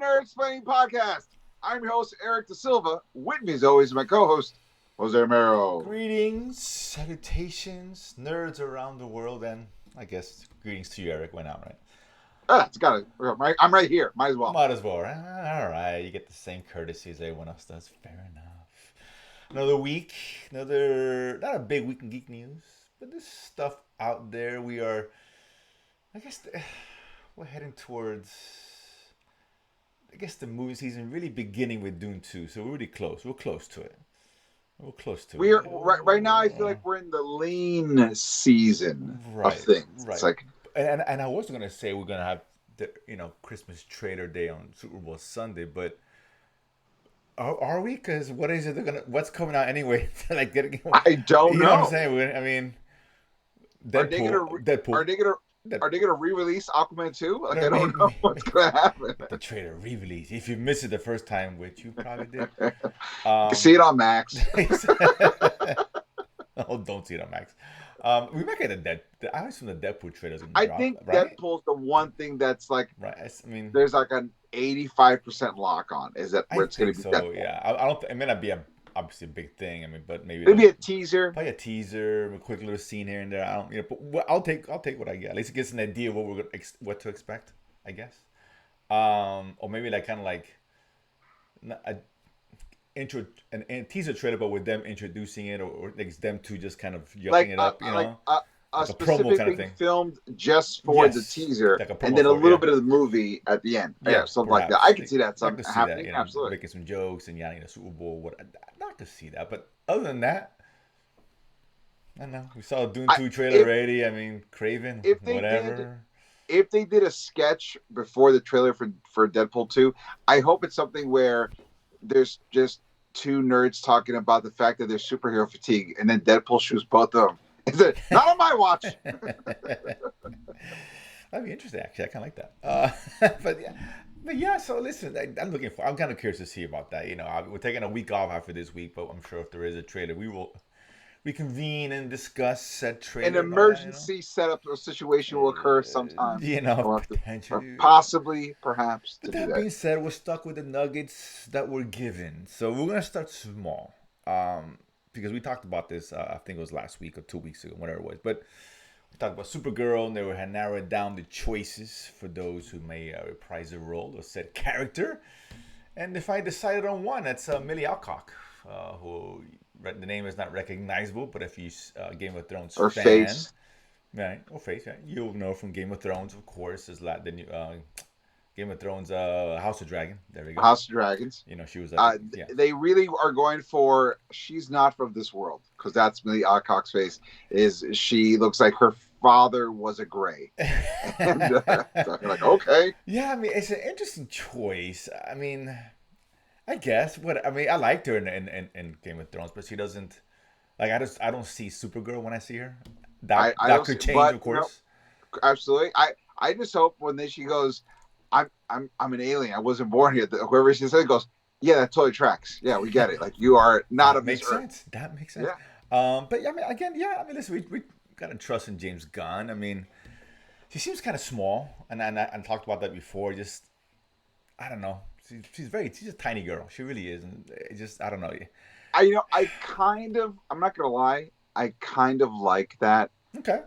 Nerdsplaining podcast. I'm your host, Eric Da Silva. With me, as always, my co-host, Jose Romero. Greetings, salutations, nerds around the world, and I guess greetings to you, Eric. Went out, right? It's got it. I'm right here. Might as well. Might as well, right? All right, you get the same courtesy as everyone else does. Fair enough. Another week, not a big week in geek news, but there's stuff out there. I guess, we're heading towards, the movie season really beginning with Dune 2, so we're really close. We're close to it. We're close to We're it. right now. I feel like we're in the lean season of things. Right. It's like, and I was gonna say we're gonna have the Christmas trailer day on Super Bowl Sunday, but are we? Because what is it? What's coming out anyway? Like, I don't know. You know what I'm saying? I mean, Deadpool. Are they gonna re-release Aquaman 2? Like, I don't know what's gonna happen. The trailer re-release. If you missed it the first time, which you probably did, see it on Max. Oh, don't see it on Max. We might get I assume the Deadpool trailer's gonna drop. I think right? Deadpool's the one thing that's like, right. I mean, there's like an 85% lock on. Is that where it's going to be? So Deadpool. yeah, I don't. It may not be obviously a big thing. I mean, but maybe a teaser. Probably a teaser, a quick little scene here and there. I don't, but I'll take what I get. At least it gives an idea of what to expect, I guess. Or maybe like kind of like a teaser trailer, but with them introducing it, or like them two just kind of yucking it up, like a specific promo kind of thing, filmed just for the teaser, like and then a little bit of the movie at the end. Yeah, something perhaps. like that. I can see that happening. Absolutely, making some jokes and the Super Bowl. Not to see that, but other than that, I don't know. We saw a Dune 2 trailer already. I mean, Craven, whatever. If they did a sketch before the trailer for Deadpool 2, I hope it's something where there's just two nerds talking about the fact that there's superhero fatigue, and then Deadpool shoots both of them. Is it not on my watch? That'd be interesting, actually. I kind of like that. But yeah. So listen, I'm kind of curious to see about that. We're taking a week off after this week, but I'm sure if there is a trailer, we will reconvene and discuss said trailer. An emergency setup or situation will occur sometime. Potentially. Possibly, perhaps. But that being said, we're stuck with the nuggets that we're given. So we're going to start small. Because we talked about this, I think it was last week or 2 weeks ago, whatever it was. But we talked about Supergirl, and they had narrowed down the choices for those who may reprise the role or said character. And if I decided on one, that's Millie Alcock, who the name is not recognizable, but if you Game of Thrones or fan, face, right, or face, right, you'll know from Game of Thrones, of course, is the new Game of Thrones, House of Dragon. There we go. House of Dragons. She was. They really are going for. She's not from this world, because that's Millie Alcock's face. She looks like her father was a Grey. And so you're like, okay. Yeah, I mean, it's an interesting choice. I mean, I guess. I liked her in Game of Thrones, but she doesn't. Like, I don't see Supergirl when I see her. That could change, of course. No, absolutely. I just hope when she goes, I'm an alien. I wasn't born here. Whoever she said goes, yeah, that totally tracks. Yeah, we get it. Like, you are not of this earth. That makes sense. Yeah. But I mean, again, listen, we gotta trust in James Gunn. I mean, she seems kind of small, and I talked about that before. Just, I don't know. She's a tiny girl. She really is, and it just, I don't know. I'm not gonna lie. I kind of like that. Okay.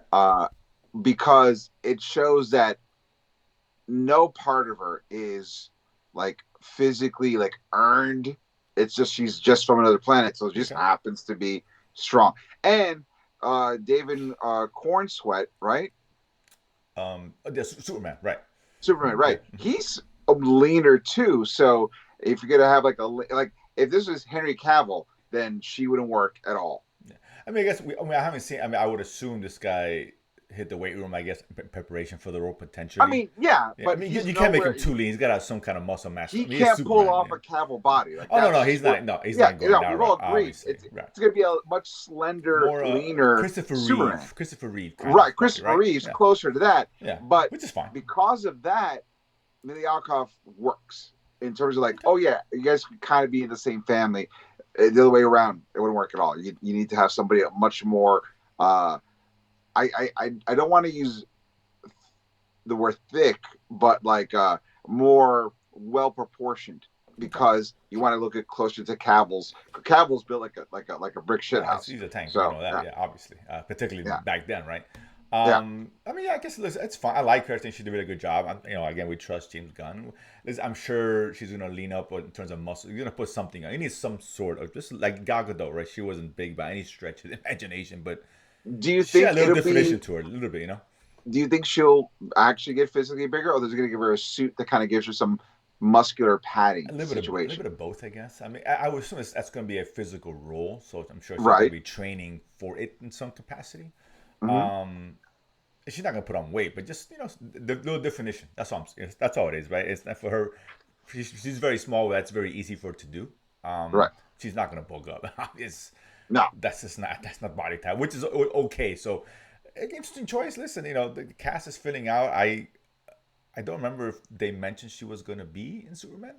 Because it shows that no part of her is like physically like earned. It's just she's just from another planet, so it just happens to be strong. And David Cornsweet, right? Superman, right? Superman, right? He's leaner too. So if you're gonna have if this was Henry Cavill, then she wouldn't work at all. Yeah. I mean, I guess I haven't seen. I mean, I would assume this guy hit the weight room, I guess, in preparation for the role potentially. I mean, yeah, but I mean, you can't make him too lean. He's got to have some kind of muscle mass. He can't pull off a Cavill body. Like, no, he's not. No, he's not going down. We all agree. It's going to be a much slender, leaner Superman. Christopher Reeve. Right, Christopher Reeve's cother to that. Yeah, but which is fine. Because of that, Millie Alcock works in terms of like, oh yeah, you guys could kind of be in the same family. The other way around, it wouldn't work at all. You need to have somebody much more. I don't want to use the word thick, but like more well proportioned Okay. because you want to look at closer to Cavill's. Cavill's built like a brick shit Yeah, house. he's a tank. We So know that. Yeah, obviously, particularly yeah, back then, right? yeah. I mean, yeah, I guess listen, it's fine. I like her. I think she did a really good job. Again, we trust James Gunn. I'm sure she's gonna lean up in terms of muscle. You're gonna put something on. You need some sort of just like Gal Gadot, right? She wasn't big by any stretch of the imagination, but Do you she had a think little it'll definition be? to her, a little bit, Do you think she'll actually get physically bigger, or is it going to give her a suit that kind of gives her some muscular padding a little bit situation? of both, I guess. I mean, I would assume that's going to be a physical role, so I'm sure she's going to Right. be training for it in some capacity. Mm-hmm. Um, she's not going to put on weight, but just the little definition. That's all it is, right? It's not for her. She's very small. That's very easy for her to do. Right. She's not going to bulk up. it's No. that's not body type, which is okay. So, interesting choice. Listen, the cast is filling out. I don't remember if they mentioned she was going to be in Superman.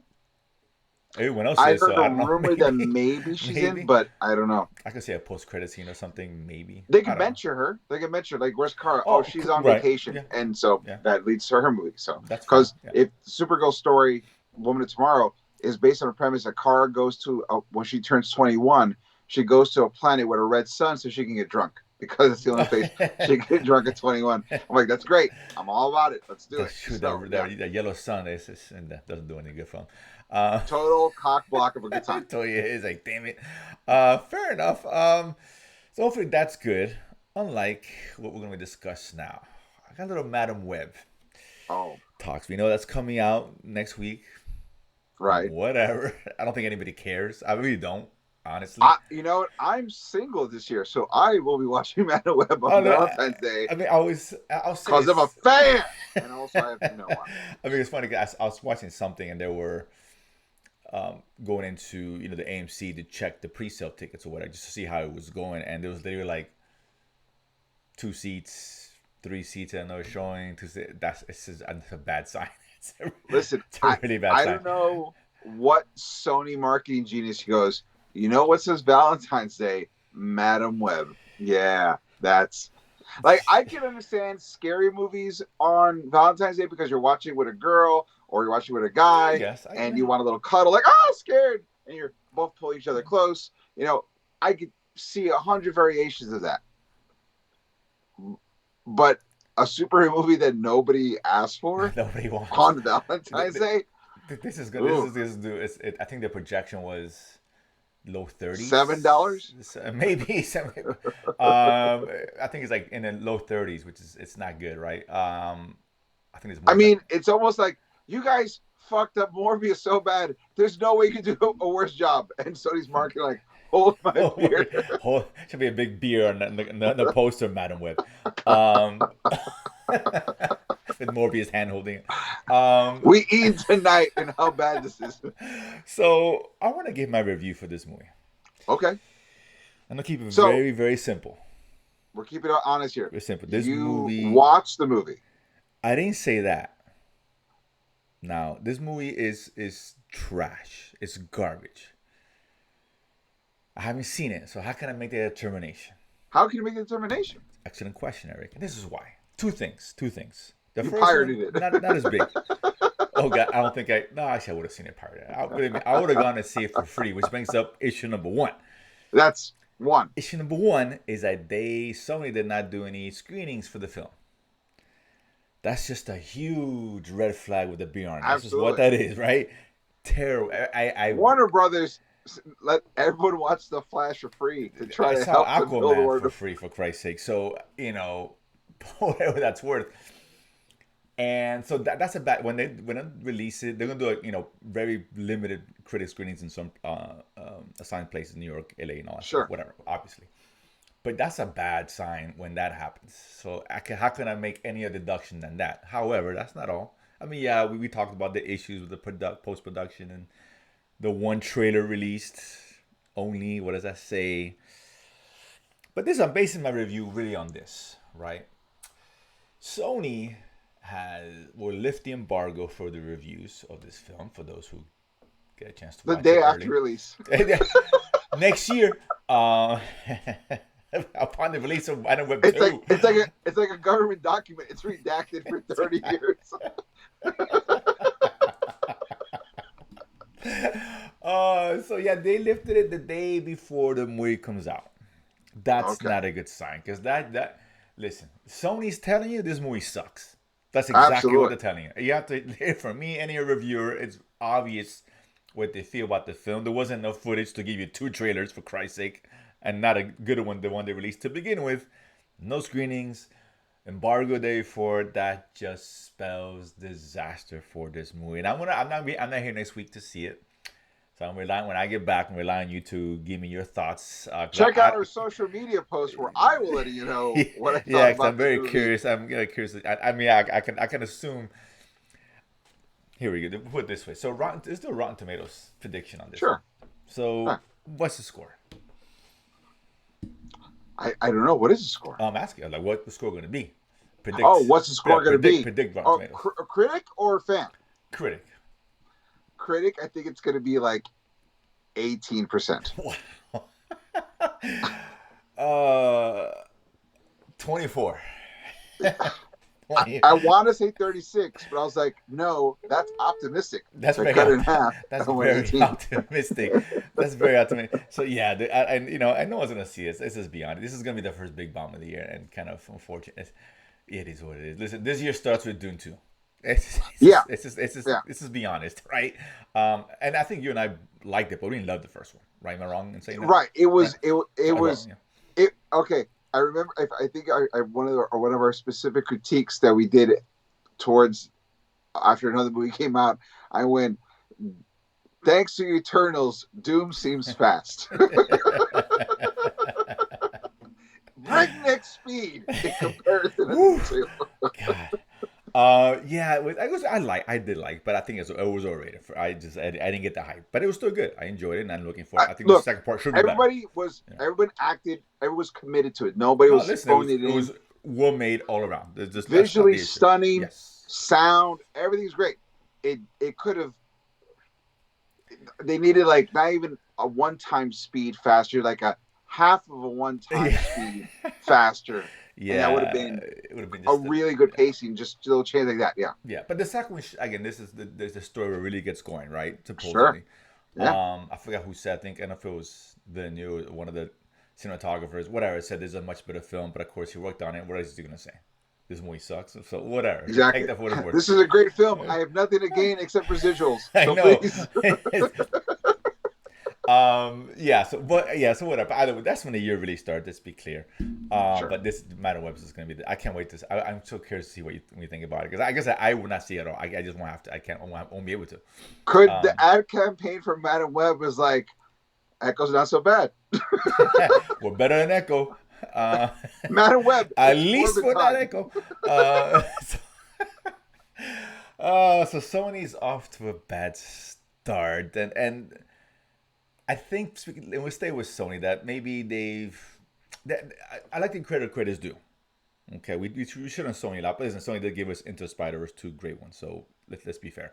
Everyone else I is, heard so a I don't know. rumor that Maybe, maybe she's in, maybe but I don't know. I could say a post-credit scene or something. Maybe They I could don't know. mention her. They could mention like, where's Kara? Oh, Oh, she's on right. vacation, Yeah, and so yeah. that leads to her movie. So That's fine. because Yeah. if Supergirl story, Woman of Tomorrow, is based on a premise that Kara goes to when she turns 21, she goes to a planet with a red sun so she can get drunk because it's the only place she can get drunk at 21. I'm like, that's great. I'm all about it. Let's do it. That's true. So yeah, The yellow sun is and that doesn't do any good for him. total cock block of a good I time. told you it's like, damn it. Fair enough. So hopefully that's good. Unlike what we're going to discuss now, I got a little Madam Web Oh, talks. We know that's coming out next week. right. Whatever. I don't think anybody cares. I really don't, honestly. You know what? I'm single this year, so I will be watching Madam Web Oh, on no, Valentine's Day I mean, I'll say because I'm a fan, and also I have no one. I mean, it's funny because I was watching something and they were going into the AMC to check the pre-sale tickets or whatever just to see how it was going, and there was literally like 2 seats, 3 seats, and another showing. That's a bad sign. Listen, It's a really bad I sign. don't know what Sony marketing genius goes. You know what says Valentine's Day? Madam Web. Yeah, that's like I can understand scary movies on Valentine's Day because you're watching with a girl or you're watching with a I guy guess. and you want a little cuddle, like oh scared, and you're both pulling each other close. I could see 100 variations of that. But a superhero movie that nobody asked for Nobody wants. on Valentine's Day. This is good. I think the projection was low 30s. $7? Maybe. I think it's like in the low 30s, which is it's not good, right? I think it's more. I mean, it's almost like you guys fucked up Morbius so bad. There's no way you can do a worse job. And Sony's marketing like, hold my beer. Should be a big beer on the poster, Madam Web. With Morbius hand holding it. We eat tonight, and how bad this is. So I want to give my review for this movie. Okay. I'm gonna keep it So- very, very simple. We're keeping it honest here. Very simple. This You movie. watched the movie. I didn't say that. Now, this movie is trash. It's garbage. I haven't seen it, so how can I make that determination? How can you make the determination? Excellent question, Eric. And this is why. Two things. The You first pirated one, it. not as big. Oh God, I don't think no, actually I would have seen it pirated. I would have gone to see it for free, which brings up issue number one. That's one. Issue number one is that Sony did not do any screenings for the film. That's just a huge red flag with the beer on it. This is what that is, right? Terrible. Warner Brothers let everyone watch The Flash for free to try to help them build Aquaman Warner. for free, for Christ's sake. So, whatever that's worth. And so that's a bad when they release it, they're gonna do very limited critic screenings in some assigned places in New York, LA, and all that Sure. stuff, whatever, obviously. But that's a bad sign when that happens. So how can I make any other deduction than that? However, that's not all. I mean, yeah, we talked about the issues with the post production and the one trailer released only. What does that say? But I'm basing my review really on this, right? Sony will lift the embargo for the reviews of this film for those who get a chance to The watch day it after early. release. Next year, upon the release of Madam Web 2. It's like a government document. It's redacted for 30 years. So yeah, they lifted it the day before the movie comes out. That's Okay. not a good sign because that listen, Sony's telling you this movie sucks. That's exactly what Absolutely. they're telling you. You have to, for me, any reviewer, it's obvious what they feel about the film. There wasn't enough footage to give you two trailers, for Christ's sake, and not a good one, the one they released to begin with. No screenings, embargo day for it. That just spells disaster for this movie. And I'm not here next week to see it. So I'm relying when I get back. I'm relying on you to give me your thoughts. Check out our social media post where I will let you know what I thought Yeah, because I'm about the very movie. curious. I'm curious. I mean, I can assume. Here we go. Put it this way. So Rotten, there's still Rotten Tomatoes prediction on this one. Sure. So Huh. what's the score? I don't know. What is the score? I'm asking, like, what the score going to be? Oh, Predict. what's the Yeah, score going to be? predict Rotten Oh, Tomatoes. a critic or fan? Critic. Critic, I think it's going to be like 18%. Wow. 24. I want to say 36, but I was like, no, that's optimistic. That's so very cut it in half. that's I went very 18. optimistic. That's very optimistic. So yeah, and you know, I know one's gonna see it. Let's just be honest. This is gonna be the first big bomb of the year, and kind of unfortunate. It is what it is. Listen, this year starts with Dune 2. Yeah. Yeah. Let's just be honest, right? And I think you and I liked it, but we didn't love the first one, right? Am I wrong in saying that? Right. It Right? was, it Wrong, was, yeah. it, okay. I remember, I think one of our specific critiques that we did towards after another movie came out, I went, thanks to Eternals, Doom seems fast. Breakneck speed in comparison to the two. God. Yeah, I did like, but I think it was overrated. I didn't get the hype, but it was still good. I enjoyed it, and I'm looking for. I think the Look, second part should be better. everyone acted, everyone was committed to it. Nobody No, was listen, phoning it it in. was well made all around. That's not Visually the issue. stunning, Yes. sound, everything's great. It could have. They needed like not even a one-time speed faster, like a half of a one-time speed faster. Yeah, and that would have been it would have been a just really good pacing, just a little change like that. Yeah. yeah. But the second one, again, this is the story where it really gets going, right? Sure. Supposedly. Yeah. I forgot who said. I think, and if it was the new one of the cinematographers, whatever, said this is a much better film. But of course, he worked on it. What else is he gonna say? This movie sucks. So whatever. Exactly. Take that for what it's worth. This is a great film. I have nothing to gain except residuals. I So know. please. So whatever. Either way, that's when the year really started. Let's be clear. Sure. But this Madam Web is going to be. I can't wait to. I'm so curious to see what you think about it because I guess I would not see it at all. I just won't have to. I won't be able to. Could the ad campaign for Madam Web was like, Echo's not so bad. We're better than Echo. Madam Web. At least for that time. Echo. So Sony's off to a bad start, and I think and we'll stay with Sony that maybe I like the creditors do. Okay, we shouldn't Sony a lot, but listen, Sony did give us Into Spider-Verse 2 great ones, so let's be fair.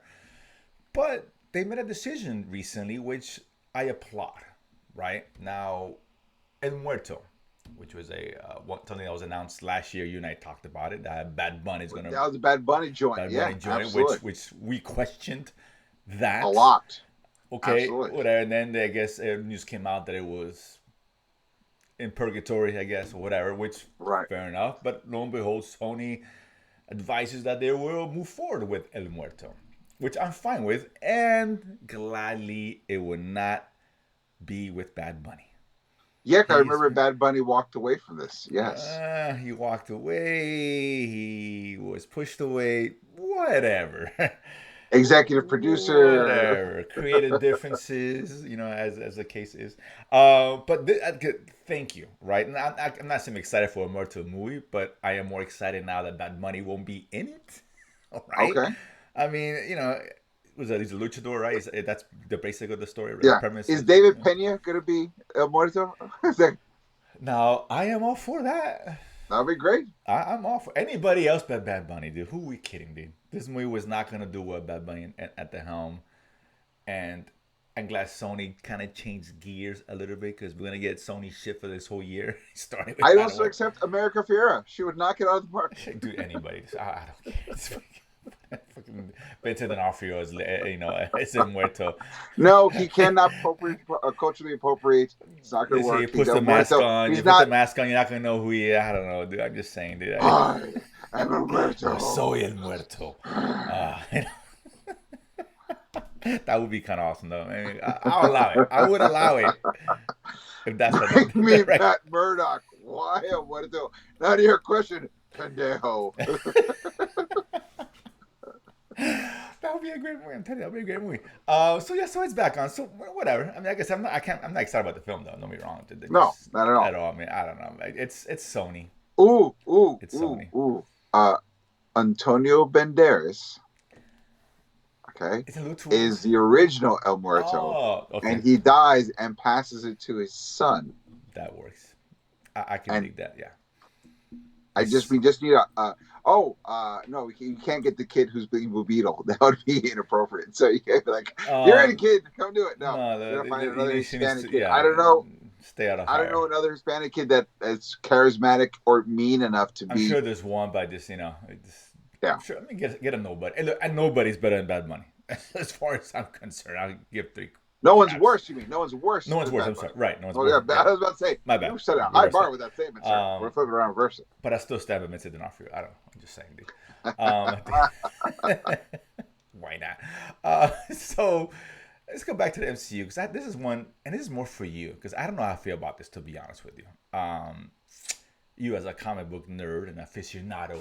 But they made a decision recently, which I applaud. Right now, El Muerto, which was something that was announced last year. You and I talked about it. Bad Bunny is gonna. That was a Bad Bunny joint. Absolutely. which we questioned that a lot. Okay, Absolutely. whatever. And then I guess news came out that it was in purgatory, I guess, or whatever. Which fair enough. But lo and behold, Sony advises that they will move forward with El Muerto, which I'm fine with, and gladly it would not be with Bad Bunny. Yeah, I remember Bad Bunny walked away from this. Yes. He walked away. He was pushed away. Whatever. Executive producer. Whatever. Creative differences, as the case is. But thank you, right? And I'm not saying excited for a Muerto movie, but I am more excited now that Bad Bunny won't be in it. Right? Okay. I mean, he's a luchador, right? That's the basic of the story. Yeah. The premise is David Pena going to be El Muerto? Now, I am all for that. That'd be great. I'm all for anybody else but Bad Bunny, dude. Who are we kidding, dude? This movie was not going to do well, Bad Bunny at the helm. And I'm glad Sony kind of changed gears a little bit because we're going to get Sony shit for this whole year. Starting with I'd also accept America Fiera. She would knock it out of the park. Dude, anybody. I don't care. Fucking Vincent D'Onofrio is, is El Muerto. No, he cannot culturally appropriate. It's not going to He work. He's puts El the mask Muerto. on. You He's put the not. mask on, you're not gonna know who he is. I don't know, dude. I'm just saying, dude. I am El Yo Muerto. soy el muerto. That would be kind of awesome, though. I mean, I'll allow it. I would allow it if that's what Bring the me direct. Matt Murdock. Why El Muerto? Not your question, pendejo. That would be a great movie. I'm telling you, that would be a great movie. So yeah, so it's back on. So whatever. I mean, I guess I'm not excited about the film though. Don't be wrong. No, Just not at all. at all. I mean, I don't know. It's Sony. Ooh, ooh, It's ooh, Sony. ooh. Antonio Banderas, okay, It's a little too old. is the original El Muerto, Oh, okay. and he dies and passes it to his son. That works. I can And dig that. Yeah. we just need no, you can't get the kid who's being Blue Beetle. That would be inappropriate. So you can't be like, you're in, Um, kid, come do it. No, no, we're gonna find you another need, she needs Hispanic to, kid. yeah, stay out of I don't fire. know another Hispanic kid that is charismatic or mean enough to I'm be. sure there's one, but Yeah, I'm sure. I mean, get a nobody, and nobody's better than Bad Money, as far as I'm concerned. I'll give three no one's craps. worse. You mean no one's worse No one's than worse. Bad I'm Bunny? sorry. Right. No one's Oh worse. yeah, Yeah. I was about to say My bad. you said it high Reverse bar that. with that statement, sir. We're flipping around, reverse it. But I still stand by Vincent D'Onofrio. I don't know. I'm just saying, dude. Why not? So let's go back to the MCU because this is one, and this is more for you because I don't know how I feel about this, to be honest with you. You as a comic book nerd and aficionado,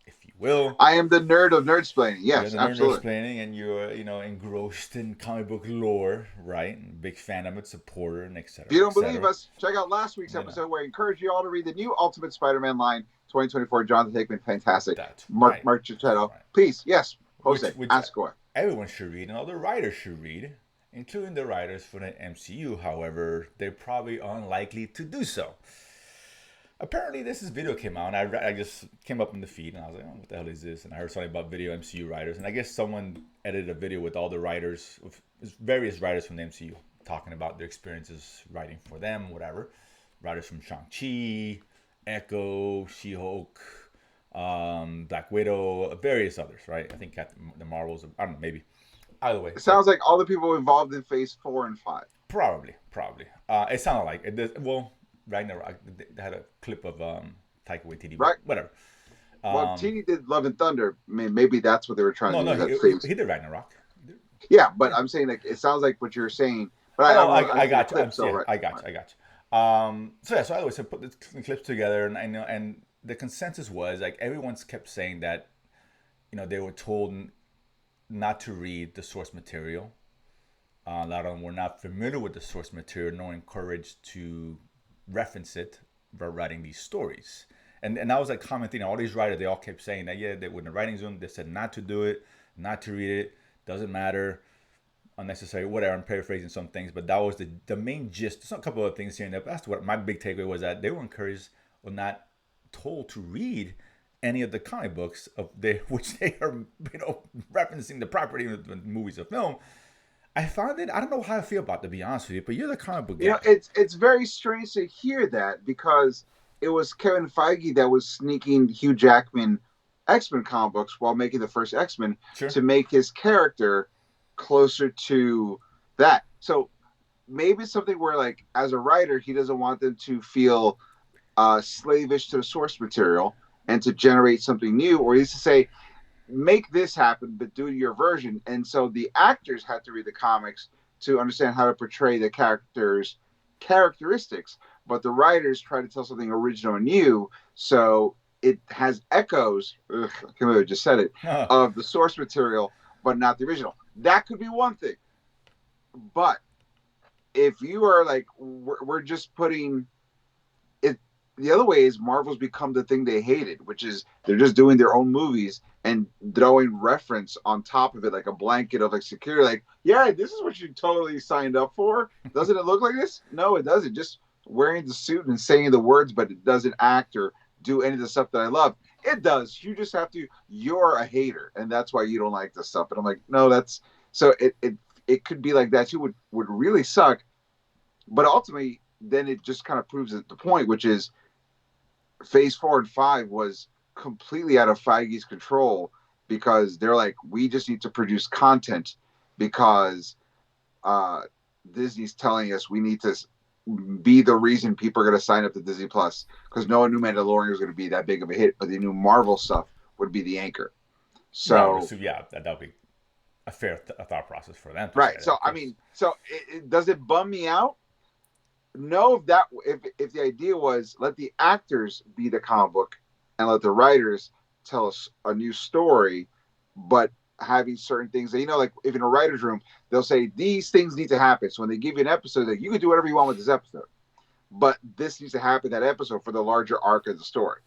if you will. I am the nerd of Nerdsplaining. You're Yes, the nerd absolutely. explaining, and you're engrossed in comic book lore, right? And big fan of it, supporter, and If you et don't believe cetera. us, check out last week's You know episode where I encourage you all to read the new Ultimate Spider-Man line 2024. Jonathan Hickman, fantastic. that's Mark right. Marchichetto. Right. Please, yes, Which Jose, which ask away. everyone should read, and all the writers should read, including the writers for the MCU. However, they're probably unlikely to do so. Apparently, this video came out, and I just came up in the feed, and I was like, oh, what the hell is this? And I heard something about video MCU writers, and I guess someone edited a video with all the writers, various writers from the MCU, talking about their experiences writing for them, whatever. Writers from Shang-Chi, Echo, She-Hulk, Black Widow, various others, right? I think the Marvels, I don't know, maybe. Either way. It sounds like all the people involved in Phase 4 and 5. Probably. It sounded like it. Well, Ragnarok, they had a clip of Taika Waititi, Right. whatever. Well, Teeny did Love and Thunder. I mean, maybe that's what they were trying to do. He did Ragnarok. Yeah, but I'm saying like it sounds like what you're saying. But I got you. Clip, so, right. I got you. So I put the clips together, and I know, and the consensus was like everyone's kept saying that, they were told not to read the source material. A lot of them were not familiar with the source material, nor encouraged to reference it by writing these stories. And that was a common thing. All these writers, they all kept saying that, they were in the writing zone. They said not to do it, not to read it. Doesn't matter. Unnecessary, whatever. I'm paraphrasing some things, but that was the main gist. There's a couple of things here and there. But that's what my big takeaway was, that they were encouraged or not told to read any of the comic books which they are, referencing the property of the movies or film. I found it. I don't know how I feel about it, to be honest with you, but you're the comic book guy. It's very strange to hear that because it was Kevin Feige that was sneaking Hugh Jackman X-Men comic books while making the first X-Men to make his character closer to that. So maybe it's something where, like, as a writer, he doesn't want them to feel slavish to the source material and to generate something new, or he's to say, make this happen, but do your version. And so the actors had to read the comics to understand how to portray the characters' characteristics, but the writers try to tell something original and new, so it has echoes, I can't believe I just said it, of the source material, but not the original. That could be one thing. But if you are like, we're just putting it, the other way is Marvel's become the thing they hated, which is they're just doing their own movies and throwing reference on top of it like a blanket of like security. Like, yeah, this is what you totally signed up for. Doesn't it look like this? No, it doesn't. Just wearing the suit and saying the words, but it doesn't act or do any of the stuff that I love. It does. You just have to. You're a hater, and that's why you don't like this stuff. And I'm like, no, that's so. It could be like that too. Would really suck, but ultimately, then it just kind of proves the point, which is Phase 4 and 5 was completely out of Feige's control, because they're like, we just need to produce content because uh, Disney's telling us we need to be the reason people are going to sign up to Disney Plus because no one knew Mandalorian was going to be that big of a hit, but they knew Marvel stuff would be the anchor. Yeah, I would So assume, yeah, that would be a fair thought process for them to say right. that, So of I course. mean, so does it bum me out? No, if the idea was let the actors be the comic book and let the writers tell us a new story, but having certain things that like if in a writer's room they'll say these things need to happen. So when they give you an episode, like you can do whatever you want with this episode, but this needs to happen that episode for the larger arc of the story,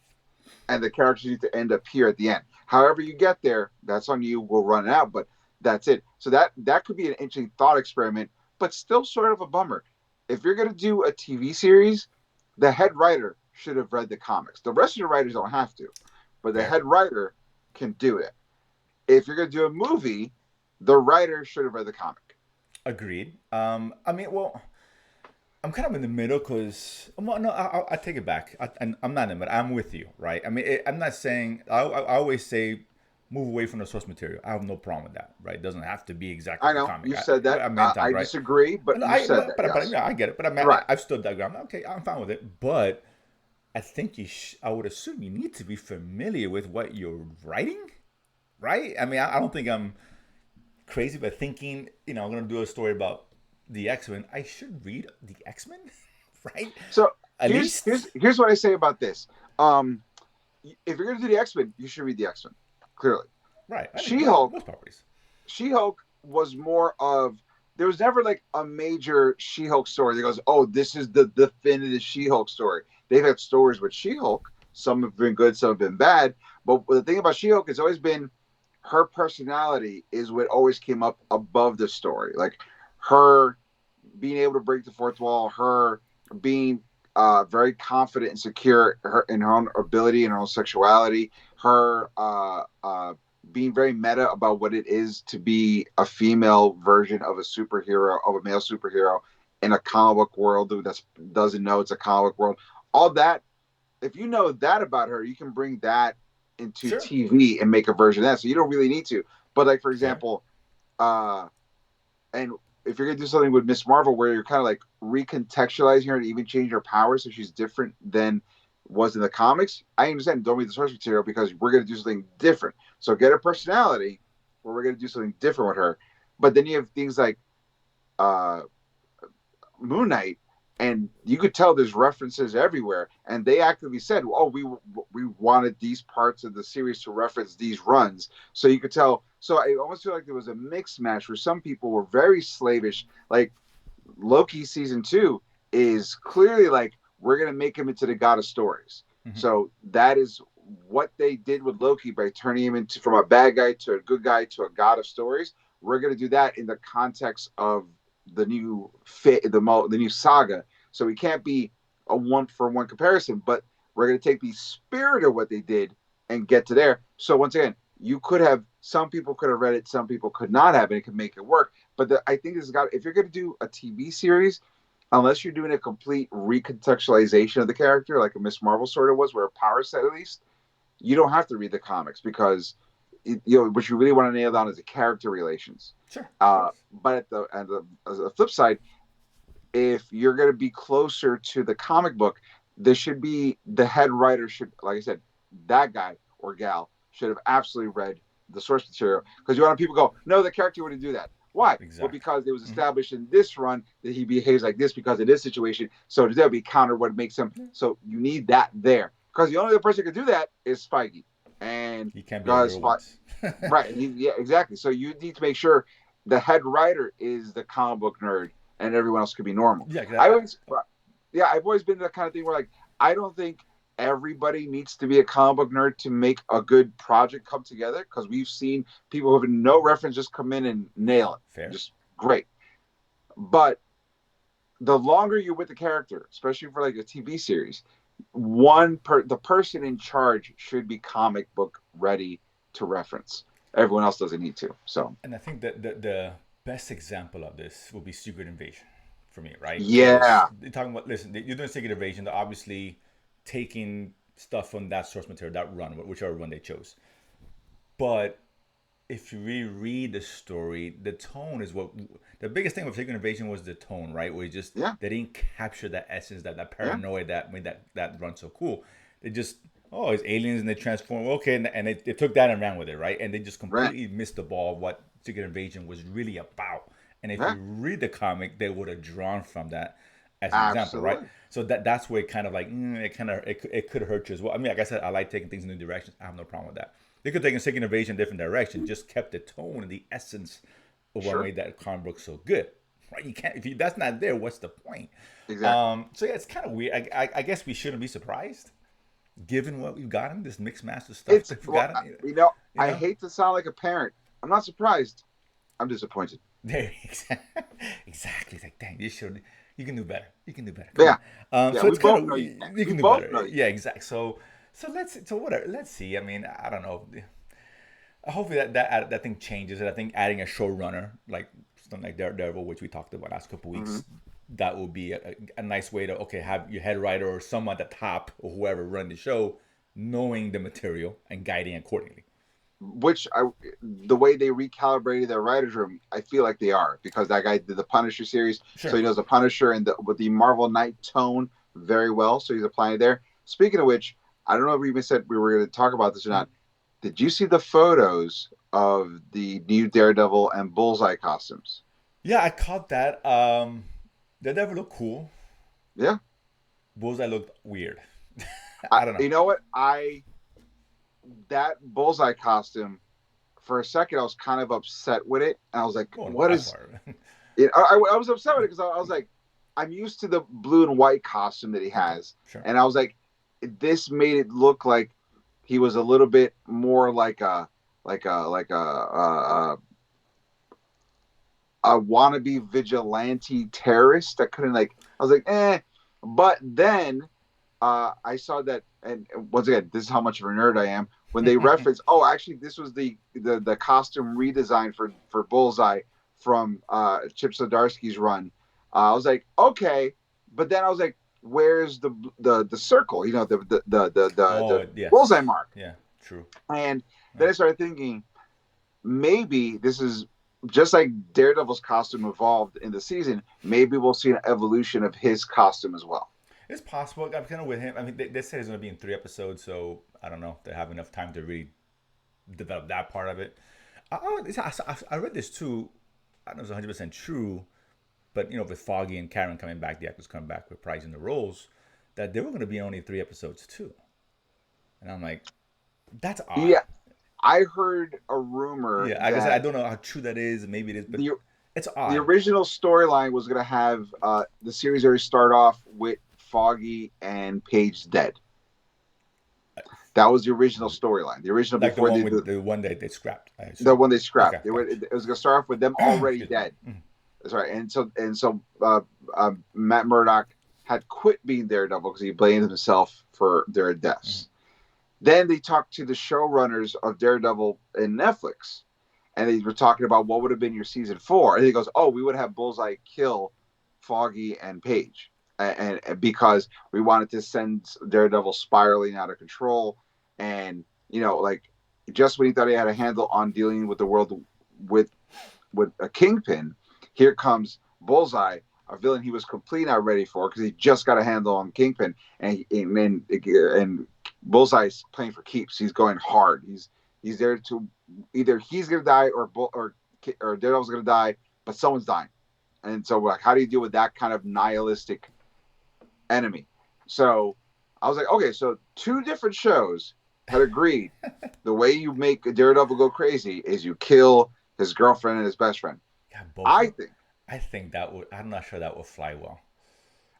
and the characters need to end up here at the end. However you get there, that's on you. We'll run it out, but that's it. So that could be an interesting thought experiment, but still sort of a bummer. If you're going to do a TV series, the head writer should have read the comics. The rest of the writers don't have to, but the Fair. head writer can do it. If you're going to do a movie, the writer should have read the comic. Agreed. I mean, well, I'm kind of in the middle because no, I take it back. I'm not in the middle. I'm with you, right? I mean, I'm not saying. I always say move away from the source material. I have no problem with that, right? It doesn't have to be exactly I like the know comic. you said that. Many times, I right? disagree, but And you said that. but Yes, yeah, I get it. But right. I've stood that ground. Okay, I'm fine with it. But I think I would assume you need to be familiar with what you're writing, right? I mean, I don't think I'm crazy, but thinking, I'm going to do a story about the X-Men. I should read the X-Men, right? So At least. here's what I say about this. If you're going to do the X-Men, you should read the X-Men. Clearly, Right. I think, yeah, She-Hulk most properties. She-Hulk was more of there was never like a major She-Hulk story that goes, oh, this is the definitive She-Hulk story. They've had stories with She-Hulk. Some have been good, some have been bad. But the thing about She-Hulk has always been her personality is what always came up above the story. Like her being able to break the fourth wall, her being very confident and secure in her own ability and her own sexuality, her being very meta about what it is to be a female version of a superhero, of a male superhero in a comic book world that doesn't know it's a comic book world. All that, if you know that about her, you can bring that into Sure. TV and make a version of that. So you don't really need to. But like for Fair. example, and if you're gonna do something with Miss Marvel where you're kind of like recontextualizing her to even change her powers so she's different than was in the comics, I understand. Don't read the source material because we're gonna do something different. So get her personality, where we're gonna do something different with her. But then you have things like uh, Moon Knight, and you could tell there's references everywhere. And they actively said, "Oh, we wanted these parts of the series to reference these runs." So you could tell. So I almost feel like there was a mix match where some people were very slavish. Like Loki season 2 is clearly like we're gonna make him into the god of stories. Mm-hmm. So that is what they did with Loki by turning him into from a bad guy to a good guy to a god of stories. We're gonna do that in the context of the new the new saga. So we can't be a one for one comparison, but we're gonna take the spirit of what they did and get to there. So once again, you could have some people could have read it, some people could not have, and it could make it work. But I think this has got if you're going to do a TV series, unless you're doing a complete recontextualization of the character, like a Miss Marvel sort of was, where a power set at least, you don't have to read the comics because what you really want to nail down is the character relations. Sure. Of course. But the flip side, if you're going to be closer to the comic book, there should be the head writer should, like I said, that guy or gal should have absolutely read the source material because you want people to go, no, the character wouldn't do that. Why? Well, Exactly. because it was Mm-hmm. established in this run that he behaves like this because of this situation. So there'll be counter what makes him. Yeah. So you need that there because the only other person who can do that is Feige, and He can't be because everywhere once. right, yeah, exactly. So you need to make sure the head writer is the comic book nerd, and everyone else could be normal. Yeah. I always, yeah, I've always been that kind of thing where like I don't think everybody needs to be a comic book nerd to make a good project come together because we've seen people who have no reference just come in and nail it, Fair. just great. But the longer you're with the character, especially for like a TV series, the person in charge should be comic book ready to reference. Everyone else doesn't need to. So And I think that the best example of this will be Secret Invasion for me, right? Because yeah, you're talking about, listen, you're doing Secret Invasion, they're obviously taking stuff from that source material, that run, whichever one they chose. But if you reread the story, the tone is what the biggest thing with Secret Invasion was the tone, right? Where just Yeah, they didn't capture that essence, that yeah, paranoia that made that run so cool. They just it's aliens and they transform. Okay, and they took that and ran with it, right? And they just right. completely missed the ball of what Secret Invasion was really about. And if Yeah, you read the comic, they would have drawn from that as an example, right? absolutely. So that's where it kind of like it could hurt you as well. I mean, like I said, I like taking things in new directions. I have no problem with that. They could take a Second Invasion in a different direction, just kept the tone and the essence of what Sure, made that comic book so good. Right? You can't if that's not there. What's the point? exactly. So yeah, it's kind of weird. I guess we shouldn't be surprised, given what we've gotten, this mixed master stuff It's that we've well, gotten. You I know, hate to sound like a parent. I'm not surprised. I'm disappointed. there exactly. It's like, dang, you should. You can do better. You can do better. Come Yeah, on. yeah. So We it's kind both of know you can. you We can do both better. know you Yeah, exactly. So whatever. Let's see. I mean, I don't know. Hopefully that thing changes. And I think adding a showrunner like something like Daredevil, which we talked about last couple of can. weeks, that will be a nice way to have your head writer or someone at the top or whoever run the show knowing the material and guiding accordingly. Which the way they recalibrated their writers' room, I feel like they are because that guy did the Punisher series, so Sure. he knows the Punisher and with the Marvel Knight tone very well. So he's applying it there. Speaking of which, I don't know if we even said we were going to talk about this or not. Did you see the photos of the new Daredevil and Bullseye costumes? Yeah, I caught that. That never looked cool. Yeah, Bullseye looked weird. I don't know. you know what? I that Bullseye costume for a second I was kind of upset with it, and I was like, I wouldn't go "What that is?" far. It? I was upset with it because I was like, I'm used to the blue and white costume that he Okay, has, sure. and I was like, this made it look like he was a little bit more like a wannabe vigilante terrorist that couldn't like. I was like, eh. But then I saw that, and once again, this is how much of a nerd I am. When they reference, oh, actually, this was the costume redesign for Bullseye from Chip Zdarsky's run. I was like, okay, but then I was like, where's the circle? You know, the Oh Bullseye yes, mark. yeah, true. And Yeah. then I started thinking, maybe this is just like Daredevil's costume evolved in the season. Maybe we'll see an evolution of his costume as well. It's possible. I'm kind of with him. I mean, they said it's going to be in 3 episodes, so I don't know if they have enough time to really develop that part of it. I read this too. I don't know if it's 100% true, but with Foggy and Karen coming back, the actors coming back reprising the roles, that they were going to be only 3 episodes too. And I'm like, that's odd. Yeah, I heard a rumor Yeah, like I said, I that don't know how true that is. Maybe it is, but the it's the odd. original storyline was going to have the series already start off with Foggy and Paige dead. That was the original storyline. The original Like the before one with the one that they scrapped, I the assume. one they scrapped. Okay, gotcha. It was going to start off with them already Excuse me. dead. That's right. And so Matt Murdock had quit being Daredevil because he blamed himself for their deaths. Then they talked to the showrunners of Daredevil in Netflix, and they were talking about what would have been your season 4. And he goes, "Oh, we would have Bullseye kill Foggy and Paige, and because we wanted to send Daredevil spiraling out of control, and like just when he thought he had a handle on dealing with the world with a kingpin, here comes Bullseye, a villain he was completely not ready for because he just got a handle on Kingpin, and Bullseye's playing for keeps. He's going hard. He's there to either he's gonna die or Daredevil's gonna die, but someone's dying. And so, like, how do you deal with that kind of nihilistic enemy? So I was like, okay, so two different shows had agreed the way you make a Daredevil go crazy is you kill his girlfriend and his best friend. Yeah, both I of them. think, I think that would. I'm not sure that would fly well.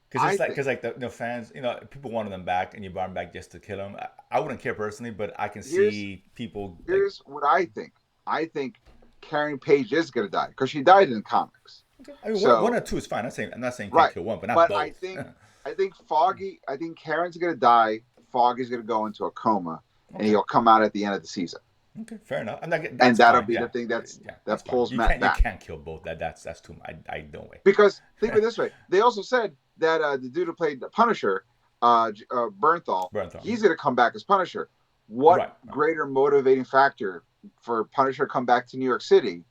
Because I it's like, think. because like the fans, people wanted them back, and you brought them back just to kill them. I wouldn't care personally, but I can Here's see people like, here's what I think. I think Karen Page is gonna die because she died in the comics. okay. I mean, one So or two is fine. I'm not saying can't right, kill one, but not but both. I think Foggy. I think Karen's gonna die. Foggy's gonna go into a coma, and Okay. he'll come out at the end of the season, Okay, fair enough. I'm not, and that's that'll fine. be the Yeah, thing yeah, that's that fine. pulls You Matt can't you back. can't kill both. That's too much. I don't way. Because think of it this way: they also said that the dude who played the Punisher, Bernthal, Burn thumb. he's gonna come back as Punisher. What Right. greater motivating factor for Punisher to come back to New York City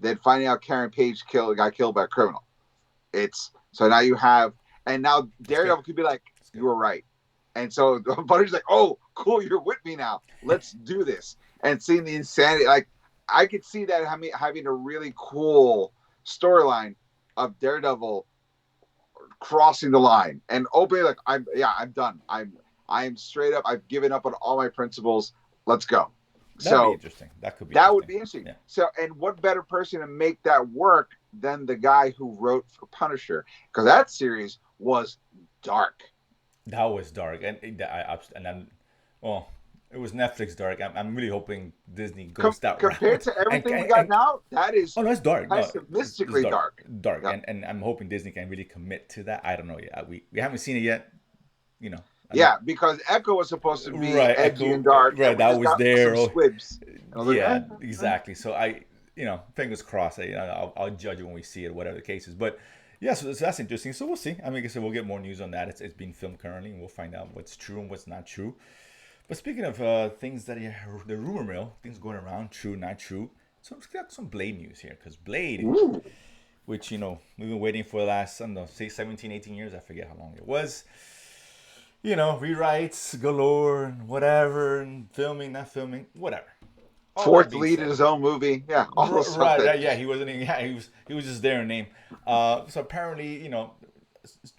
than finding out Karen Page got killed by a criminal. It's so now you have, and now Daredevil could be like, you were right. And so Punisher's like, oh, cool, you're with me now. Let's do this. And seeing the insanity, like I could see that having a really cool storyline of Daredevil crossing the line and opening like, I'm done. I'm straight up. I've given up on all my principles. Let's go. That'd be interesting. That would be interesting. Yeah. So, and what better person to make that work than the guy who wrote for Punisher? Because that series was dark. That was dark, and then, well, it was Netflix dark. I'm really hoping Disney goes that route. Compared to everything we got now, that is it's dark. Pessimistically dark. Dark, yeah. And I'm hoping Disney can really commit to that. I don't know yet. We haven't seen it yet. You know. Yeah, because Echo was supposed to be edgy and dark. Right, that was there. Squibs. Yeah, exactly. So fingers crossed. I'll judge it when we see it, whatever the case is. But yeah, so that's interesting. So we'll see. I mean, I guess we'll get more news on that. It's being filmed currently, and we'll find out what's true and what's not true. But speaking of things that the rumor mill, things going around, true, not true. So let's get some Blade news here, because Blade, which we've been waiting for the last, I don't know, say 17, 18 years. I forget how long it was. Rewrites galore and whatever, and filming, not filming, whatever. Fourth lead in his own movie, yeah. Right, yeah. He wasn't. Yeah, he was just there in name. So apparently,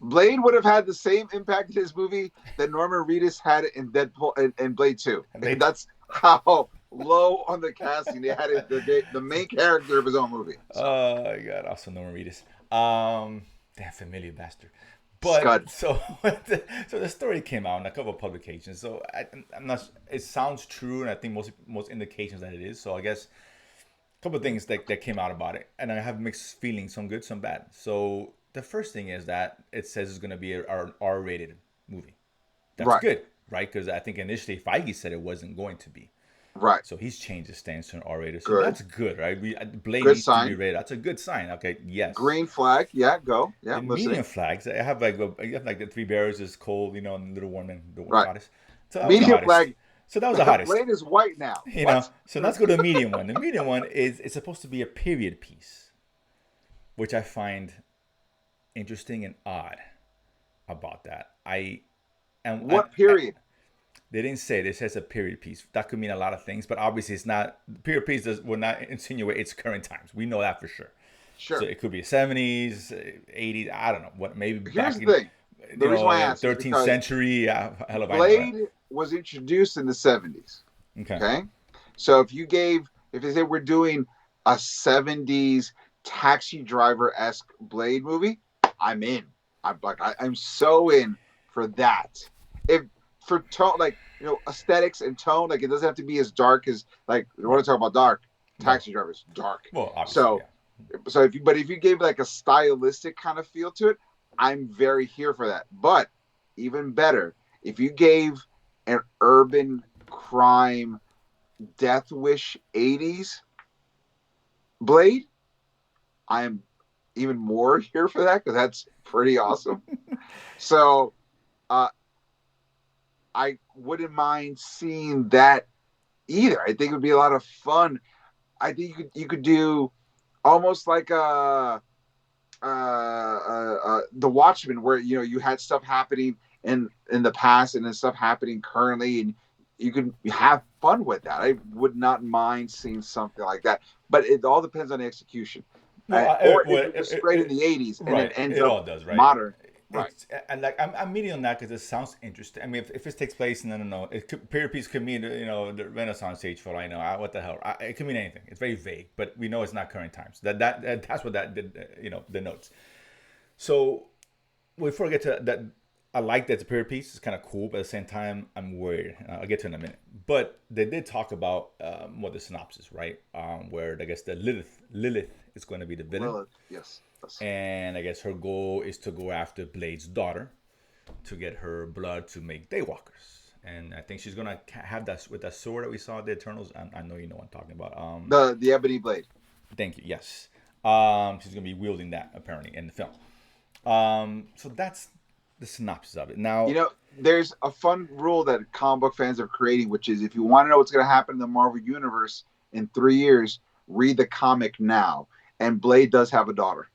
Blade would have had the same impact in his movie that Norman Reedus had in Deadpool and Blade 2. And that's how low on the casting they had the main character of his own movie. So. Oh God, also Norman Reedus. Damn familiar bastard. But Scud. So the story came out in a couple of publications. So I'm not. It sounds true, and I think most indications that it is. So I guess a couple of things that came out about it, and I have mixed feelings, some good, some bad. So the first thing is that it says it's going to be an R-rated movie. That's good, right? Because I think initially Feige said it wasn't going to be. Right. So he's changed his stance to an R-rated. So that's good, right? Blade needs to be rated. That's a good sign. Okay, yes. Green flag, yeah, go. Yeah, the medium flags. I have like the Three Bears is cold, and Little Woman, the hottest. So medium flag. So that was the hottest. Blade is white now. So let's go to the medium one. The medium one is supposed to be a period piece, which I find interesting and odd about that. What period? They didn't say it. It says a period piece. That could mean a lot of things, but obviously it's not. Period piece will not insinuate its current times. We know that for sure. Sure. So it could be 70s, 80s. I don't know what. Maybe here's the thing. The reason why I asked 13th century. Hell of Blade was introduced in the 70s. Okay. So if they say we're doing a 70s Taxi Driver-esque Blade movie, I'm in. I'm so in for that. For tone, aesthetics and tone, it doesn't have to be as dark as you want to talk about dark. Taxi Driver's dark. Well, obviously, so if you gave a stylistic kind of feel to it, I'm very here for that. But even better, if you gave an urban crime Death Wish 80s Blade, I'm even more here for that, because that's pretty awesome. So I wouldn't mind seeing that either. I think it would be a lot of fun. I think you could do almost like The Watchmen, where you had stuff happening in the past and then stuff happening currently, and you can have fun with that. I would not mind seeing something like that, but it all depends on the execution. Or if it's straight in the 80s and it ends up modern. Right. And I'm meeting on that because it sounds interesting. I mean, if it takes place in, I don't know, period piece could mean the Renaissance age for all I know. What the hell? It could mean anything. It's very vague, but we know it's not current times. That's what that denotes. So before I get to that, I like that it's a period piece. It's kind of cool, but at the same time, I'm worried. I'll get to it in a minute. But they did talk about the synopsis, right? Where I guess the Lilith is going to be the villain. Lilith, yes. And I guess her goal is to go after Blade's daughter to get her blood to make Daywalkers. And I think she's going to have that with that sword that we saw in the Eternals. I know you know what I'm talking about. The Ebony Blade. Thank you. Yes. She's going to be wielding that apparently in the film. So that's the synopsis of it. Now, there's a fun rule that comic book fans are creating, which is if you want to know what's going to happen in the Marvel Universe, in 3 years. Read the comic now. And Blade does have a daughter.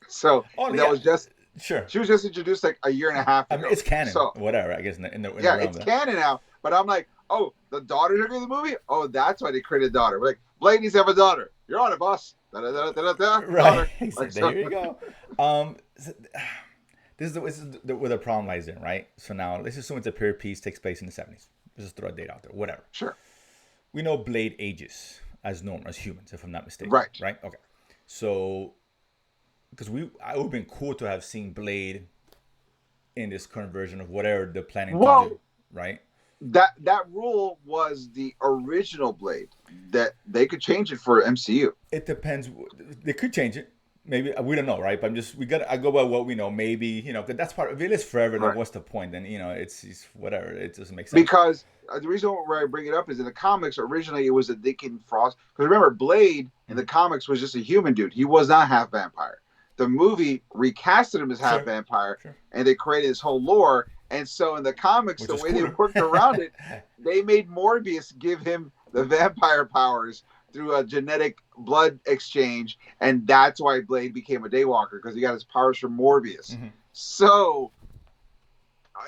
So Oh that yeah, was just sure. she was just introduced like a year and a half I mean, ago. it's canon, So whatever. I guess in the yeah, realm it's of that. canon now. But I'm like, oh, the daughter's in the movie? Oh, that's why they created a daughter. We're like, Blade needs to have a daughter. You're on it, boss. Da-da-da-da-da-da, Right, daughter. Like exactly. so. Here you go. Um, this is where the problem lies in, right? So now let's assume it's a period piece, takes place in the 70s. Let's just throw a date out there, whatever. Sure. We know Blade ages as normal as humans, if I'm not mistaken. Right. Right. Okay. So, because it would have been cool to have seen Blade in this current version of whatever they're planning to Well, do, right? that rule was the original Blade. That they could change it for MCU. It depends. They could change it. Maybe we don't know, right? But I go by what we know. Maybe because that's part. If it lives forever, then Right. what's the point? Then it's whatever. It doesn't make sense. Because the reason why I bring it up is in the comics originally it was a Deacon Frost. Because remember, Blade in the comics was just a human dude. He was not half vampire. The movie recasted him as half vampire, and they created this whole lore. And so in the comics, Which the is way cooler. they worked around it, they made Morbius give him the vampire powers through a genetic blood exchange, and that's why Blade became a Daywalker, because he got his powers from Morbius. So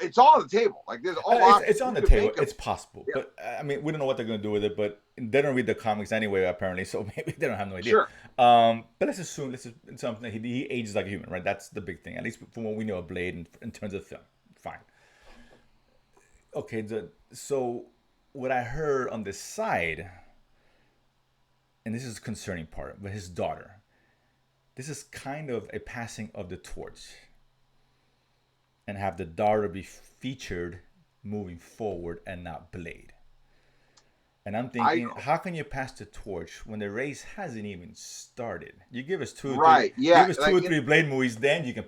it's all on the table. Like there's all it's on the table. It's possible, but I mean, we don't know what they're going to do with it. But they don't read the comics anyway, apparently. So maybe they don't have no idea. Sure. But let's assume this is something he ages like a human, right? That's the big thing, at least from what we know of Blade in terms of film. Fine. Okay. So what I heard on this side, and this is the concerning part, but his daughter. This is kind of a passing of the torch. And have the daughter be featured moving forward and not Blade. And I'm thinking, how can you pass the torch when the race hasn't even started? You give us two or three Blade movies, then you can.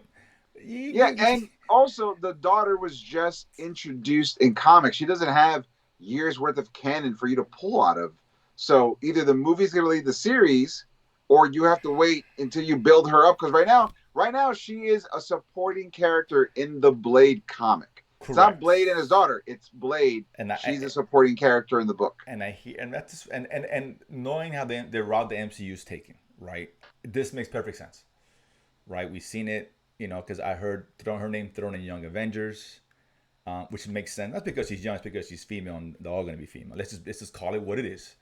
And also the daughter was just introduced in comics. She doesn't have years worth of canon for you to pull out of. So either the movie's going to lead the series, or you have to wait until you build her up. Because right now she is a supporting character in the Blade comic. Correct. It's not Blade and his daughter. It's Blade. And she's a supporting character in the book. And I hear, and that's and knowing how the route the MCU is taking, right? This makes perfect sense, right? We've seen it, because I heard her name thrown in Young Avengers, which makes sense. Not because she's young, it's because she's female, and they're all going to be female. Let's just call it what it is.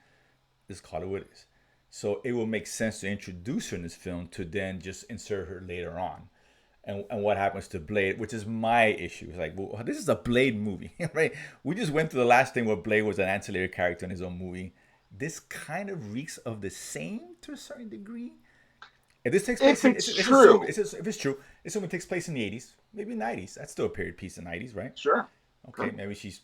Let's call it what it is. So it will make sense to introduce her in this film to then just insert her later on. And what happens to Blade, which is my issue. It's like, well, this is a Blade movie, right? We just went through the last thing where Blade was an ancillary character in his own movie. This kind of reeks of the same to a certain degree. If this takes place, if it's true, assume it takes place in the 80s, maybe 90s. That's still a period piece in the 90s, right? Sure. Okay, maybe she's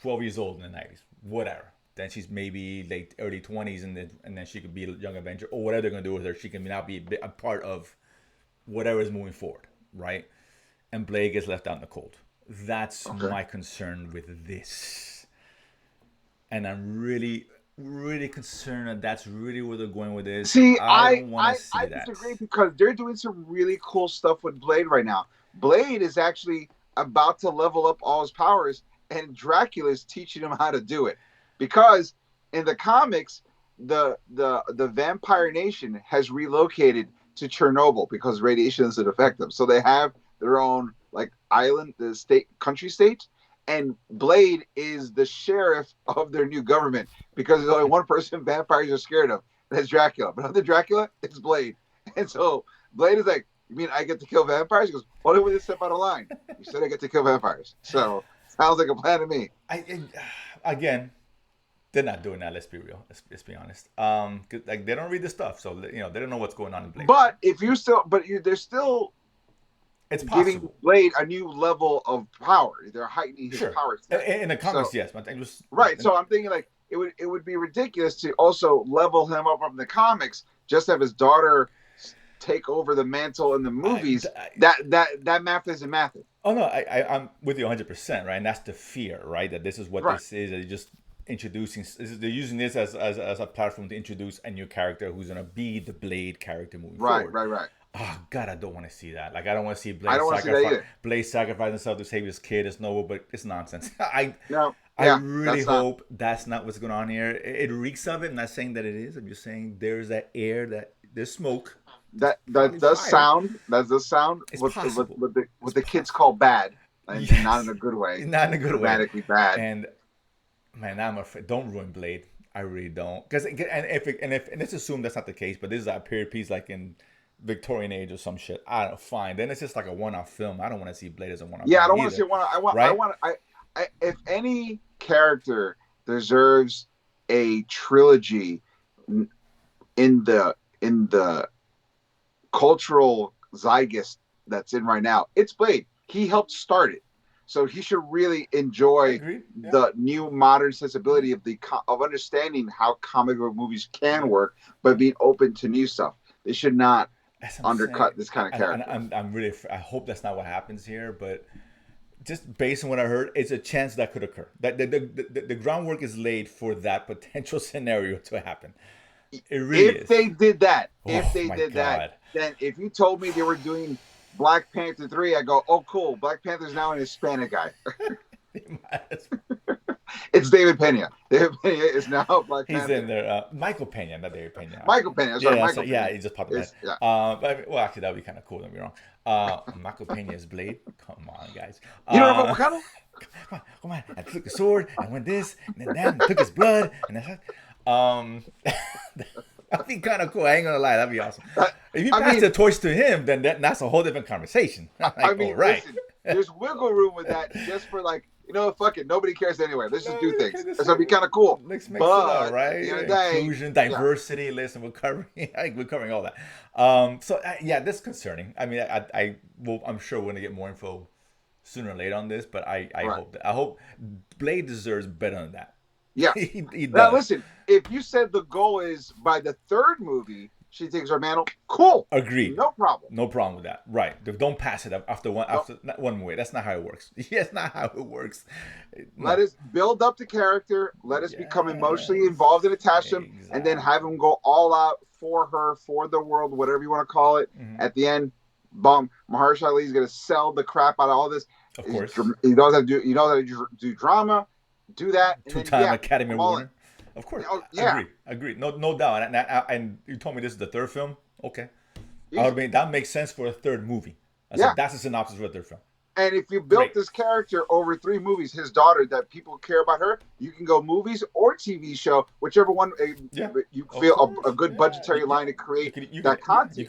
12 years old in the 90s, whatever. Then she's maybe early 20s, and then she could be a young Avenger, or whatever they're going to do with her. She can now be a part of whatever is moving forward, right? And Blade gets left out in the cold. That's my concern with this. And I'm really, really concerned that that's really where they're going with this. See, I don't want to see I that. disagree, because they're doing some really cool stuff with Blade right now. Blade is actually about to level up all his powers, and Dracula is teaching him how to do it. Because in the comics, the vampire nation has relocated to Chernobyl because radiation doesn't affect them. So they have their own island, the country state, and Blade is the sheriff of their new government, because there's only one person vampires are scared of, and that's Dracula. But other Dracula, it's Blade. And so Blade is like, you mean I get to kill vampires? He goes, only when they step out of line. You said I get to kill vampires. So sounds like a plan to me. Again, they're not doing that. Let's be real. Let's be honest. 'Cause, they don't read the stuff, so they don't know what's going on in Blade. But they're still it's giving Blade a new level of power. They're heightening his powers. In the comics, yes, but right. So I'm thinking it would be ridiculous to also level him up from the comics, just have his daughter take over the mantle in the movies. That math isn't math. Oh no, I'm with you 100%, right? And that's the fear, right? That this is what this is. That just introducing. They're using this as a platform to introduce a new character who's gonna be the Blade character moving forward. Right. Oh God, I don't want to see that. I don't want to see Blade sacrifice himself to save his kid. It's noble, but it's nonsense. I Yeah, really that's not hope that's not what's going on here. It reeks of it. I'm not saying that it is. I'm just saying there's that air, that there's smoke. There's that probably does fire. sound that does sound It's what possible. what It's the kids possible. call bad, and not in Yes, a good way, not in a good way. dramatically bad. And man, I'm afraid. Don't ruin Blade. I really don't. Because and let's assume that's not the case, but this is a period piece like in Victorian age or some shit. I don't fine. Then it's just like a one-off film. I don't want to see Blade as a one-off Yeah, I movie don't want to see either, one. right? If any character deserves a trilogy in the cultural zeitgeist that's in right now, it's Blade. He helped start it, so he should really I enjoy agree. Yeah. the new modern sensibility of understanding how comic book movies can Yeah. work, but being open to new stuff. They should not As I'm saying, undercut this kind of character. I'm really. I hope that's not what happens here, but just based on what I heard, it's a chance that could occur. That the groundwork is laid for that potential scenario to happen. It really If is. they did that, if Oh they my did that, god. then if you told me they were doing Black Panther 3, I go, oh, cool. Black Panther's now an Hispanic guy. It's David Pena. David Pena is now Black He's in Panther. there. Michael Pena, not David Pena. Michael Pena. Sorry, Yeah, that's Michael right. Yeah, Pena. he just popped in my head. Yeah. Well, actually, that'd be kind of cool. Don't be wrong. Michael Pena's Blade. Come on, guys. You don't know Wakanda? Come on. I took the sword. I went this, and then that. I took his blood, and then that'd be kind of cool. I ain't gonna lie. That'd be awesome. If you pass the torch to him, then that's a whole different conversation. Like, I mean, all right. listen, there's wiggle room with that just for like, fuck it. Nobody cares anyway. Let's just do things. Okay, It's gonna be kind of cool. Let's mix But it up, right? at the end of the day, Inclusion, diversity. Listen, we're covering, we're covering all that. So yeah, this is concerning. I mean, I'm sure we're gonna get more info sooner or later on this, but I right. I hope Blade deserves better than that. Yeah. he Now, does. listen, if you said the goal is by the third movie, she takes her mantle, cool. Agreed. No problem. No problem with that. Right. Don't pass it after one No. after one movie. That's not how it works. That's not how it works. No. Let us build up the character. Let us become emotionally involved and attached to him, and then have him go all out for her, for the world, whatever you want to call it. Mm-hmm. At the end, boom, Mahershala Ali's going to sell the crap out of all this. Of course. He knows how to do. He knows how to do drama. Do that. Two-time Academy winner. Of course. Oh, yeah. Agree. No doubt. And you told me this is the third film. Okay. I mean, that makes sense for a third movie. I said that's a synopsis for a third film. And if you built this character over 3 movies, his daughter, that people care about her, you can go movies or TV show, whichever one you feel a good budgetary line to create that content. You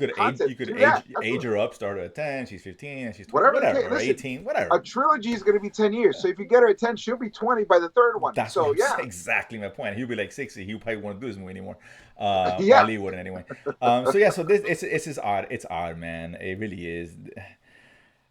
could age her up, start her at 10, she's 15, and she's 20, whatever, listen, 18, whatever. A trilogy is going to be 10 years. So if you get her at 10, she'll be 20 by the third one. That's exactly my point. He'll be like 60. He'll probably won't do this movie anymore. Ali wouldn't anyway. So this it's just odd. It's odd, man. It really is.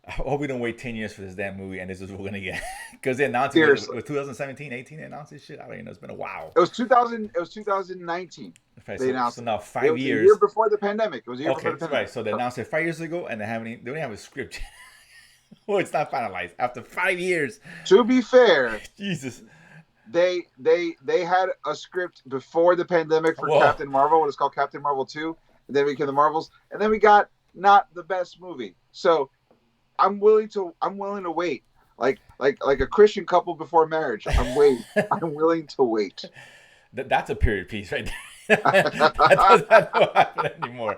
I hope we don't wait 10 years for this damn movie, and this is what we're gonna get. Because they announced it was 2017, 18. They announced this shit. I don't even know. It's been a while. It was 2000. It was 2019. Okay, they announced so now 5 years. A year before the pandemic. It was a year before the pandemic. Right. So they announced it 5 years ago, and they don't have a script. Well, it's not finalized after 5 years. To be fair, Jesus. They had a script before the pandemic for Captain Marvel. What is called Captain Marvel 2. And then we became the Marvels, and then we got not the best movie. So I'm willing to wait, like a Christian couple before marriage. I'm willing to wait. That's a period piece right there. That doesn't happen anymore.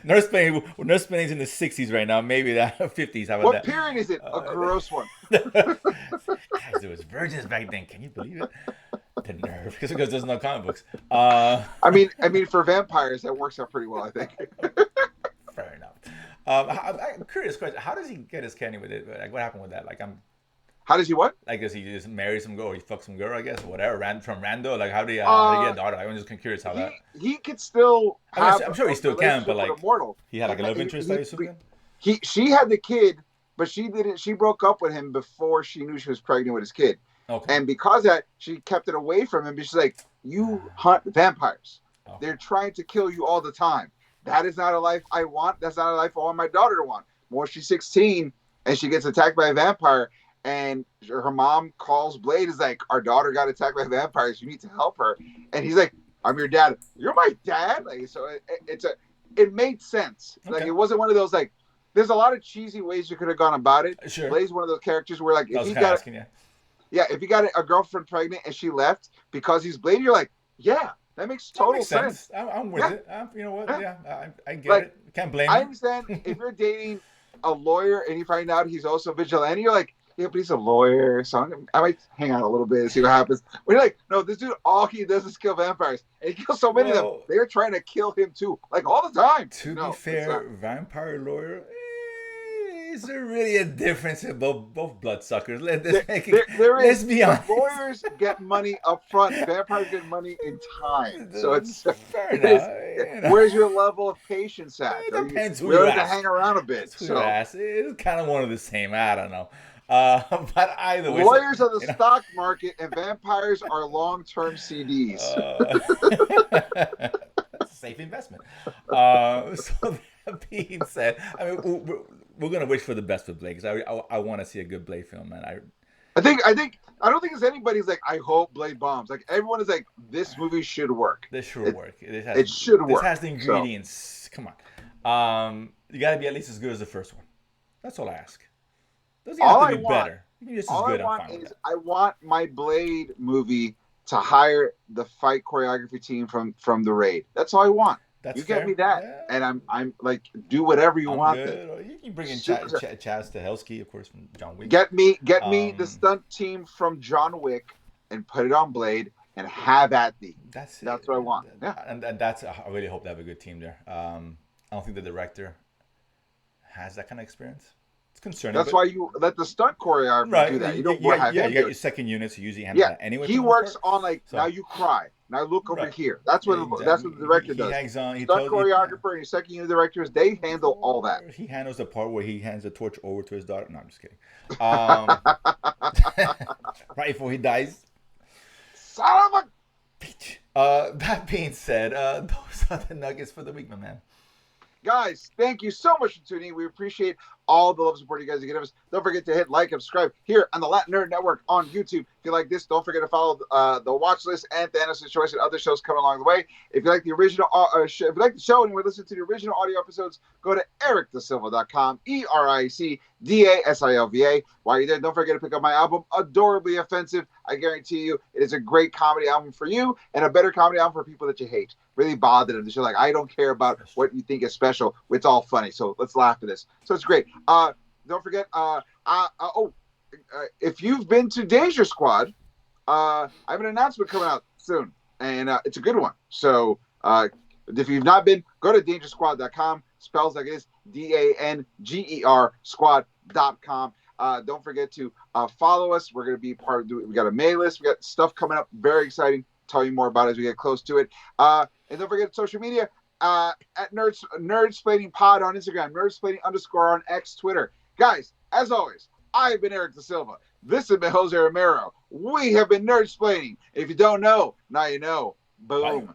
Nerdsplaining's in the 60s right now. Maybe that 50s. How about what that? period is it? A gross one. Guys, there was virgins back then. Can you believe it? The nerve, because there's no comic books. I mean, for vampires, that works out pretty well, I think. Fair enough. I'm curious question. How does he get his candy with it? Like, what happened with that? How does he what? Like, does he just marry some girl or he fuck some girl, I guess, or whatever, from rando? Like, how do you get a daughter? I'm just curious how that. He could still have. I'm sure he still can, but like, he had like a love interest, I assume. She had the kid, but she didn't. She broke up with him before she knew she was pregnant with his kid. Okay. And because of that, she kept it away from him. But she's like, "You hunt vampires. Okay. They're trying to kill you all the time. That is not a life I want. That's not a life I want my daughter to want." More, she's 16 and she gets attacked by a vampire, and her mom calls Blade. Is like, "Our daughter got attacked by vampires. You need to help her." And he's like, "I'm your dad." "You're my dad." Like, so it made sense. Okay. Like, it wasn't one of those like. There's a lot of cheesy ways you could have gone about it. Sure. Blade's one of those characters where like if he got Yeah, if you got a girlfriend pregnant and she left because he's Blade, you're like, yeah, that makes That total makes sense. sense. I'm with Yeah, it. You know what? yeah. Yeah, I get Like it. Can't blame I you. understand if you're dating a lawyer and you find out he's also vigilante, you're like, yeah, but he's a lawyer, so I might hang out a little bit and see what happens. When you're like, no, this dude, all he does is kill vampires, and he kills so many of them. Well, They're trying to kill him too, like all the time. Like, to be no, it's not. fair, vampire lawyer. Is there really a difference in both bloodsuckers? There Let's is, be but honest. lawyers get money up front. Vampires get money in time. So it's Fair it is. enough. You know. Where's your level of patience at? It Are you depends who you willing to ask. hang around a bit? Depends who you So ask. It's kind of one of the same. I don't know. But either way, so, lawyers are the you know. stock market, and vampires are long-term CDs. That's a safe investment. So that being said, I mean, we're gonna wish for the best for Blake because I want to see a good Blake film, man. I don't think it's anybody's like, I hope Blade bombs. Like everyone is like, this movie should work. This should work. It should This work. has the ingredients. Come on, you got to be at least as good as the first one. That's all I ask. Doesn't All have I to be want, better. You can be just as all I good. I'm want fine with is that. I want my Blade movie to hire the fight choreography team from the Raid. That's all I want. That's You get fair. me that, Yeah, and I'm like, do whatever you I'm want. Then good. Or you can bring in super. Chaz Stahelski, of course, from John Wick. Get me the Um, stunt team from John Wick and put it on Blade and have at thee. that's it. That's what I want. Yeah. And that's I really hope they have a good team there. I don't think the director has that kind of experience. It's concerning, That's but why you let the stunt choreographer right, do that. You you, don't want to have yeah, him you got do your it. second unit, so usually handle Yeah, that anyway for he the most works part. on like now So you cry. Now look over right, here. That's exactly. what the director He does. hangs on. He Stunt tells you, yeah. choreographer and your second unit directors, they handle all that. He handles the part where he hands the torch over to his daughter. No, I'm just kidding. Right before he dies. Son of a Peach. That being said, those are the nuggets for the week, my man. guys, thank you so much for tuning in. We appreciate all the love and support you guys give us. Don't forget to hit like and subscribe here on the Latin Nerd Network on YouTube. If you like this, don't forget to follow the watch list and the Anderson Choice and other shows coming along the way. If you like the original if you like the show and you want to listen to the original audio episodes, go to ericdasilva.com, EricDasilva. While you're there, don't forget to pick up my album, Adorably Offensive. I guarantee you it is a great comedy album for you and a better comedy album for people that you hate. Really bothered them. They're like, I don't care about what you think is special. It's all funny. So let's laugh at this. So it's great. Don't forget. If you've been to Danger Squad, I have an announcement coming out soon, and it's a good one. So if you've not been, go to dangersquad.com. Spells like it is DANGER squad.com. Don't forget to follow us. We're going to be part of. We got a mail list. We got stuff coming up. Very exciting. Tell you more about it as we get close to it. And don't forget social media at Nerdsplaining Pod on Instagram, Nerdsplaining _ on X, Twitter. Guys, as always, I've been Eric Da Silva. This has been Jose Romero. We have been Nerdsplaining. If you don't know, now you know. Boom. Bye.